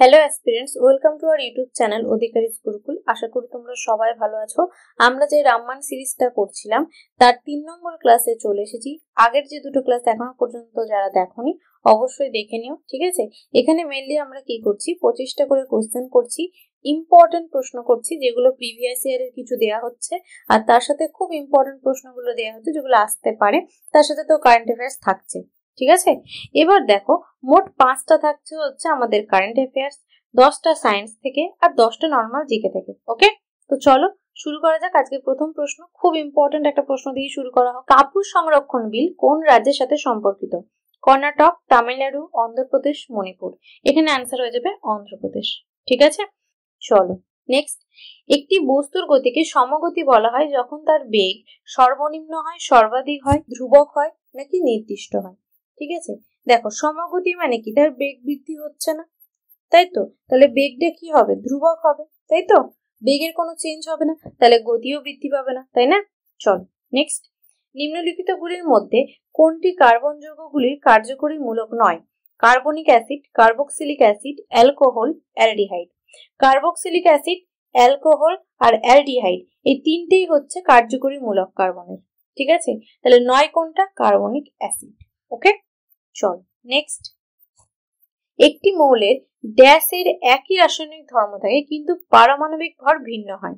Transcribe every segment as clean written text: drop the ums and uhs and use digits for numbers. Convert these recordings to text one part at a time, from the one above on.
Hello aspirants, welcome to our YouTube channel Adhikari's Gurukul. আশা করি তোমরা সবাই ভালো আছো। আমরা যে রামমান সিরিজটা করছিলাম তার 3 নম্বর ক্লাসে চলে এসেছি। আগের যে দুটো ক্লাস এখনো পর্যন্ত যারা দেখোনি অবশ্যই দেখে নিও, ঠিক আছে? এখানে মেইনলি আমরা কি করছি, 25টা করে কোশ্চেন করছি, ইম্পর্টেন্ট প্রশ্ন করছি যেগুলো প্রিভিয়াস ইয়ারের কিছু দেয়া হচ্ছে, আর তার সাথে খুব ইম্পর্টেন্ট প্রশ্নগুলো দেয়া হচ্ছে যেগুলো আসতে পারে, তার সাথে তো কারেন্ট অ্যাফেয়ার্স থাকছে, ঠিক আছে? এবার দেখো, মোট 5টা থাকছে হচ্ছে আমাদের কারেন্ট অ্যাফেয়ার্স, 10টা সায়েন্স থেকে আর 10টা নর্মাল জিকে থেকে। ওকে, তো চলো শুরু করা যাক। আজকে প্রথম প্রশ্ন, খুব ইম্পর্টেন্ট একটা প্রশ্ন দিয়ে শুরু করা হোক। কাপুর সংরক্ষণ বিল কোন রাজ্যের সাথে সম্পর্কিত? কর্ণাটক, তামিলনাড়ু, অন্ধ্রপ্রদেশ, মণিপুর। এখানে অ্যান্সার হয়ে যাবে অন্ধ্রপ্রদেশ, ঠিক আছে? চলো নেক্সট। একটি বস্তুর গতিকে সমগতি বলা হয় যখন তার বেগ সর্বনিম্ন হয়, সর্বাধিক হয়, ধ্রুবক হয় নাকি নির্দিষ্ট হয়। ঠিক আছে, দেখো সমগতি মানে কি, তার বেগ বৃদ্ধি হচ্ছে না, তাই তো? তাহলে বেগটা কি হবে? ধ্রুবক হবে, তাই তো? বেগের কোনো চেঞ্জ হবে না, তাহলে গতিও বৃদ্ধি পাবে না, তাই না? চলো নেক্সট। নিম্নলিখিত গুলির মধ্যে কোনটি কার্বন যৌগগুলির কার্যকরী মূলক নয়? Carbonic acid, carboxylic acid, alcohol, aldehyde. Carboxylic acid, alcohol আর অ্যালডিহাইড এই তিনটেই হচ্ছে কার্যকরী মূলক কার্বনের, ঠিক আছে? তাহলে নয় কোনটা? Carbonic acid. ওকে, চল নেক্সট। একটি মৌলের ড্যাশের একই রাসায়নিক ধর্ম থাকে কিন্তু পারমাণবিক ভর ভিন্ন হয়।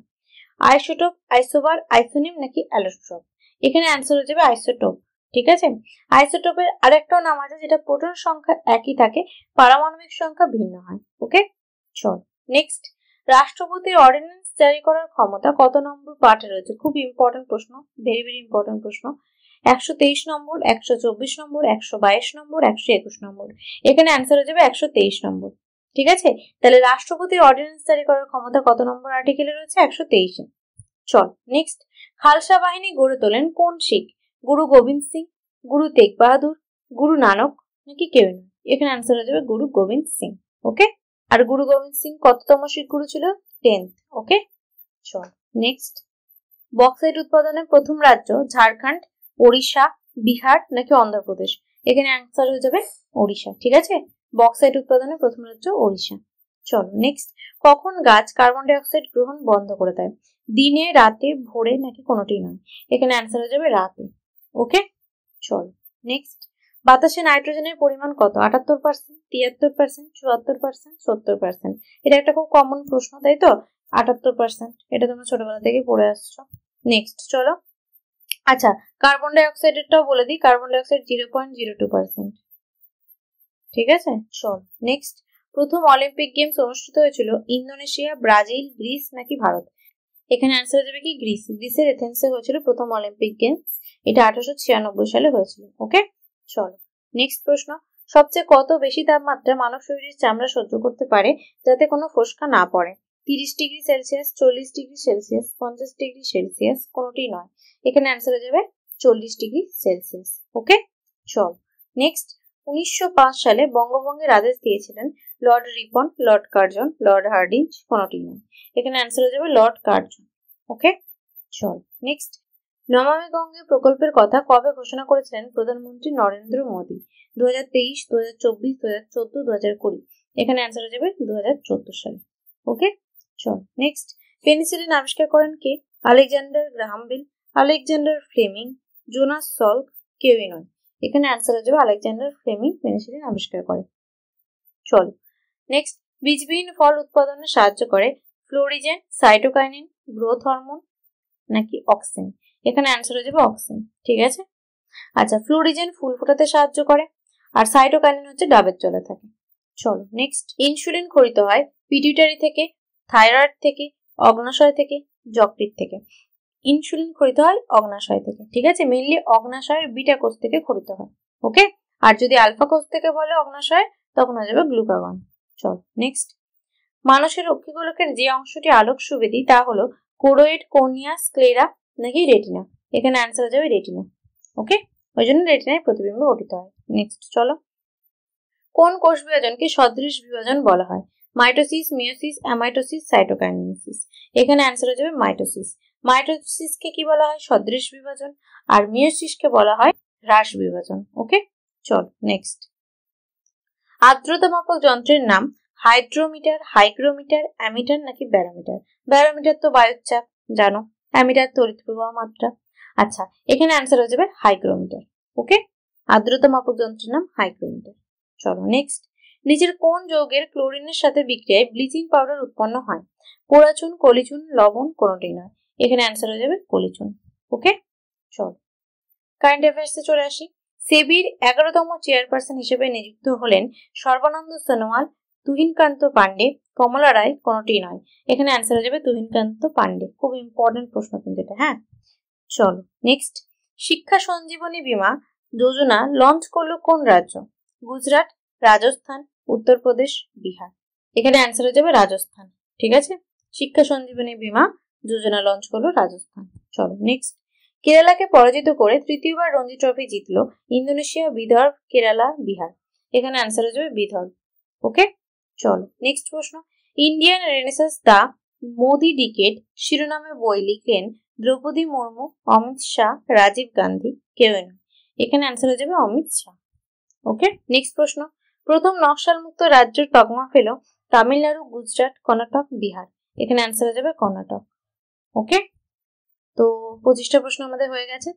আইসোটোপ, আইসোবার, আইসোনিম নাকি অ্যালোট্রপ। এখানে অ্যান্সার হয়ে যাবে আইসোটোপ, ঠিক আছে? আইসোটোপের আরেকটাও নাম আছে যেটা প্রোটন সংখ্যা একই থাকে, পারমাণবিক সংখ্যা ভিন্ন হয়। ওকে, চল নেক্সট। রাষ্ট্রপতির অর্ডিন্যান্স জারি করার ক্ষমতা কত নম্বর পার্টে রয়েছে? খুব ইম্পর্টেন্ট প্রশ্ন, ভেরি ভেরি ইম্পর্টেন্ট প্রশ্ন। 123 নম্বর, 124 নম্বর, 122 নম্বর, 121 নম্বর। এখানে অ্যান্সার হয়ে যাবে 123 নম্বর, ঠিক আছে? তাহলে রাষ্ট্রপতির অর্ডিন্যান্স জারি করার ক্ষমতা কত নম্বর আর্টিকেলে রয়েছে? 123-এ। চল নেক্সট। খালসা বাহিনী গড়ে তোলেন কোন শিখ? গুরু গোবিন্দ সিং, গুরু তেগ বাহাদুর, গুরু নানক নাকি কেউ নয়। এখানে অ্যান্সার হয়ে যাবে গুরু গোবিন্দ সিং। ওকে, আর গুরু গোবিন্দ সিং কততম শিখ গুরু ছিল? 10th। ওকে, চল নেক্সট। বক্সাইট উৎপাদনের প্রথম রাজ্য ঝাড়খণ্ড, ওড়িশা, বিহার নাকি অন্ধ্রপ্রদেশ। এখানে অ্যান্সার হয়ে যাবে ওড়িশা, ঠিক আছে? বক্সাইট উৎপাদনের প্রথম রাজ্য ওড়িশা। চলো নেক্সট। কখন গাছ কার্বন ডাই অক্সাইড গ্রহণ বন্ধ করে দেয়? দিনে, রাতে, ভোরে নাকি কোনোটি নয়। এখানে অ্যান্সার হয়ে যাবে রাতে। ওকে, চলো নেক্সট। বাতাসে নাইট্রোজেনের পরিমাণ কত? 78%, 73%, 74%, 70%। এটা একটা খুব কমন প্রশ্ন, তাই তো? 78%, এটা তোমরা ছোটবেলা থেকে পড়ে আসছো। নেক্সট চলো। আচ্ছা, কার্বন ডাই অক্সাইডেরটাও বলে দিই। কার্বন ডাই অক্সাইড 0.02%, ঠিক আছে? চল নেক্সট। প্রথম অলিম্পিক গেমস অনুষ্ঠিত হয়েছিল ইন্দোনেশিয়া, ব্রাজিল, গ্রিস নাকি ভারত। এখানে অ্যান্সার হয়ে যাবে কি গ্রিস। গ্রিসের এথেন্সে হয়েছিল প্রথম অলিম্পিক গেমস, এটা 1896 সালে হয়েছিল। ওকে, চলো নেক্সট প্রশ্ন। সবচেয়ে কত বেশি তাপমাত্রা মানব শরীরের চামড়া সহ্য করতে পারে যাতে কোনো ফোস্কা না পড়ে? 30 degree Celsius, 40 degree Celsius, 50 degree Celsius, কোনোটি নয়। এখানে অ্যান্সার হয়ে যাবে 40 ডিগ্রি সেলসিয়াস। ওকে, চল নেক্সট। 1905 সালে বঙ্গভঙ্গের আদেশ দিয়েছিলেন Lord Ripon, Lord Curzon, Lord Hardinge, কোনোটি নয়। এখানে অ্যান্সার হয়ে যাবে লর্ড কার্জন। ওকে, চল নেক্সট। নমামি গঙ্গে প্রকল্পের কথা কবে ঘোষণা করেছিলেন প্রধানমন্ত্রী নরেন্দ্র মোদী? 2023, 2024, 2014, 2020। এখানে অ্যান্সার হয়ে যাবে 2014 সালে। ওকে, চল নেক্সট। পেনিসিলিন আবিষ্কার করেন কে? Alexander Graham Bell, Alexander Fleming, Jonas Salk, কেউই নয়। এখানে অ্যান্সার হয়ে যাবে আলেকজান্ডার ফ্লেমিং পেনিসিলিন আবিষ্কার করে। চল নেক্সট। বীজবিহীন ফল উৎপাদনে সাহায্য করে ফ্লোরিজেন, সাইটোকাইনিন, গ্রোথ হরমোন নাকি অক্সিন। এখানে অ্যান্সার হয়ে যাবে অক্সিন, ঠিক আছে? আচ্ছা, ফ্লোরিজেন ফুল ফোটাতে সাহায্য করে আর সাইটোকাইনিন হচ্ছে ডাবের জলে থাকে। চলো নেক্সট। ইনসুলিন খরিত হয় পিটুইটারি থেকে, থাইরয়েড থেকে, অগ্নাশয় থেকে, যকৃৎ থেকে। ইনসুলিন খরিত হয় অগ্নাশয় থেকে, ঠিক আছে? মেইনলি অগ্নাশয়ের বিটা কোষ থেকে খরিত হয়। ওকে, আর যদি আলফা কোষ থেকে বলে অগ্নাশয় তখন হয়ে যাবে গ্লুকাগন। চল নেক্সট। মানুষের অক্ষিগোলকের যে অংশটি আলোক সুবেদী তা হলো কোরোয়েড, কর্নিয়া, স্ক্লেরা নাকি রেটিনা। এখানে অ্যান্সার হয়ে যাবে রেটিনা। ওকে, ওই জন্য রেটিনায় প্রতিবিম্ব গঠিত হয়। নেক্সট চলো। কোন কোষ বিভাজনকে সদৃশ বিভাজন বলা হয়? Mitosis, meiosis, amitosis, cytokinesis. এখানে অ্যান্সার হয়ে যাবে মাইটোসিস। মাইটোসিসকে কি বলা হয়? সদৃশ বিভাজন। আর মিয়োসিসকে বলা হয় হ্রাস বিভাজন। ওকে, চল নেক্সট। আর্দ্রতা মাপক যন্ত্রের নাম হাইড্রোমিটার, হাইগ্রোমিটার, অ্যামিটার নাকি ব্যারোমিটার? ব্যারোমিটার তো বায়ুর চাপ জানো, অ্যামিটার তড়িৎ প্রবাহ মাত্রা। আচ্ছা, এখানে অ্যান্সার হয়ে যাবে হাইগ্রোমিটার। ওকে, আর্দ্রতা মাপক যন্ত্রের নাম হাইগ্রোমিটার। চলো নেক্সট, নিচের কোন যৌগের ক্লোরিনের সাথে বিক্রিয়ায় ব্লিচিং পাউডার উৎপন্ন হয়? পোড়াচুন, কলিচুন, লবণ, কোনোটাই নয়। এখানে অ্যান্সার হয়ে যাবে কলিচুন। ওকে, চলো কারেন্ট অ্যাফেয়ার্সে চলে আসি। সেবির 11তম চেয়ারপারসন হিসেবে নিযুক্ত হলেন সর্বানন্দ সোনোয়াল, তুহিনকান্ত পান্ডে, কমলা রায়, কোনোটিই নয়। এখানে অ্যান্সার হয়ে যাবে তুহিনকান্ত পান্ডে। খুব ইম্পর্টেন্ট প্রশ্ন কিন্তু এটা। হ্যাঁ, চলো নেক্সট, শিক্ষা সঞ্জীবনী বীমা যোজনা লঞ্চ করলো কোন রাজ্য? গুজরাট, রাজস্থান, উত্তরপ্রদেশ, বিহার। এখানে অ্যান্সার হয়ে যাবে রাজস্থান। ঠিক আছে, শিক্ষা সঞ্জীবনী বীমা যোজনা লঞ্চ করলো রাজস্থান। চলো নেক্সট, কেরালাকে পরাজিত করে তৃতীয়বার রঞ্জি ট্রফি জিতলো ইন্দোনেশিয়া, বিদর্ভ, কেরালা, বিহার। এখানে অ্যান্সার হয়ে যাবে বিদর্ভ। ওকে, চলো নেক্সট প্রশ্ন, ইন্ডিয়ান রেনেসাঁস দা মোদি ডিকেড শিরোনামে বই লিখলেন দ্রৌপদী মুর্মু, অমিত শাহ, রাজীব গান্ধী, কেউ নয়। এখানে অ্যান্সার হয়ে যাবে অমিত শাহ। ওকে, নেক্সট প্রশ্ন, প্রথম নকশাল মুক্ত রাজ্যের তকমা পেল তামিলনাড়ু, গুজরাট, কর্ণাটক, বিহার। এখানে অ্যান্সার হয়ে যাবে কর্ণাটক। ওকে, তো 25টা প্রশ্ন আমাদের হয়ে গেছে।